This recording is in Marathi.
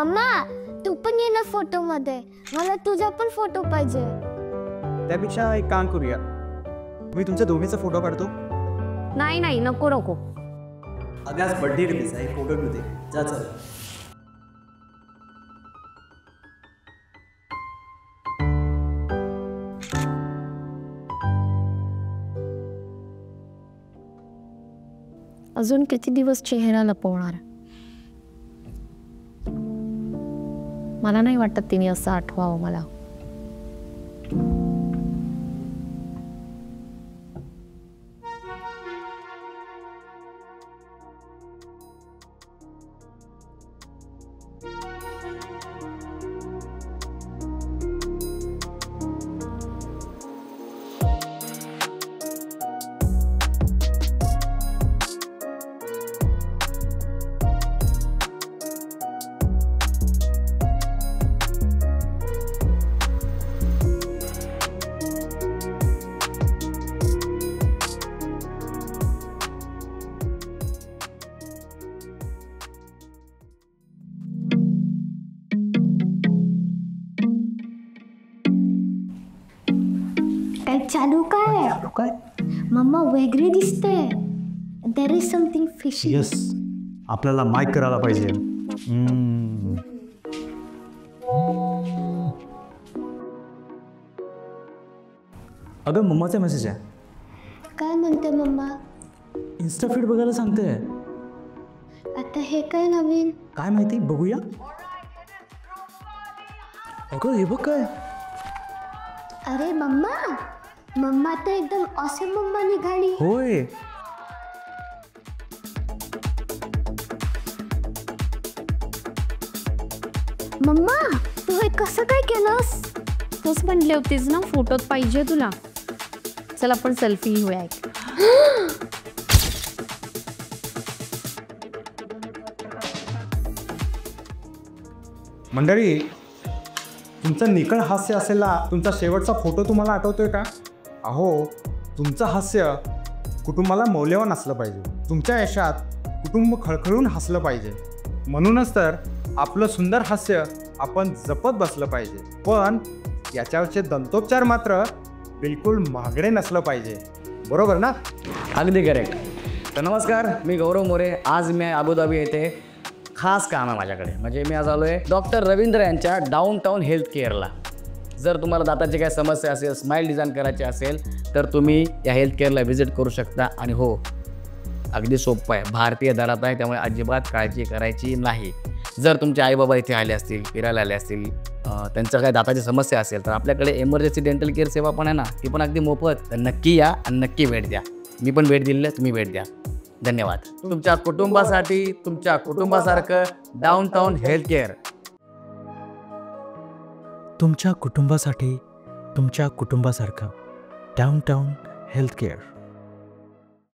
मम्मा तू पण ये ना फोटो मध्ये, मला तुझा पण फोटो पाहिजे. त्यापेक्षा एक काम करूया, मी तुमच्या दोघींचा फोटो काढतो. नाही नाही नको नको. अगं आज बर्थडे आहे तिचा, एक फोटो घेऊ दे. जा चल. अजून किती दिवस चेहरा लपवणार. मला नाही वाटत तिने असं आठवावं मला. काय चालू काय? मम्मा वेगळी दिसते. There is something fishy. Yes, आपल्याला माईक करायला पाहिजे. अगं मम्माचा मेसेज आहे. काय म्हणते मम्मा? इन्स्टा फीड बघायला सांगते. आता हे काय नवीन? काय माहिती, बघूया. अगं हे बघ काय. अरे मम्मा, मम्मा तर एकदम ऑसम मम्मा निघाली. होय. मम्मा तू हे कसं काय केलंस? तूच म्हटले होतीस ना फोटोत पाहिजे तुला. चल आपण सेल्फी घेऊया एक. मंडळी, तुमचं निखळ हास्य असलेला तुमचा शेवटचा फोटो तुम्हाला आठवतोय का? अहो, तुमचं हास्य कुटुंबाला मौल्यवान असलं पाहिजे. तुमच्या यशात कुटुंब खळखळून हसलं पाहिजे. म्हणूनच तर आपलं सुंदर हास्य आपण जपत बसलं पाहिजे. पण याच्यावरचे दंतोपचार मात्र बिलकुल महागडे नसलं पाहिजे. बरोबर ना? अगदी करेक्ट. तर नमस्कार, मी गौरव मोरे. आज मी अबुधाबी येथे खास काम आहे माझ्याकडे. म्हणजे मी आज आलो आहे डॉक्टर रवींद्र यांच्या डाऊनटाऊन हेल्थ केअरला. जर तुम्हाला दाताची काही समस्या असेल, स्माईल डिझाईन करायची असेल तर तुम्ही या हेल्थ केअरला व्हिजिट करू शकता. आणि हो, अगदी सोपं आहे, भारतीय दरात आहे, त्यामुळे अजिबात काळजी करायची नाही. जर तुमचे आईबाबा इथे आले असतील, फिरायला आले असतील, त्यांचं काही दाताची समस्या असेल तर आपल्याकडे एमर्जन्सी डेंटल केअर सेवा पण आहे ना, ती पण अगदी मोफत. तर नक्की या आणि नक्की भेट द्या. मी पण भेट दिली आहे, तुम्ही भेट द्या. धन्यवाद. तुमच्या कुटुंबासाठी, तुमच्या कुटुंबासारखं डाऊनटाऊन हेल्थ केअर. तुमच्या कुटुंबासाठी, तुमच्या कुटुंबासारखं डाऊनटाऊन हेल्थ केअर.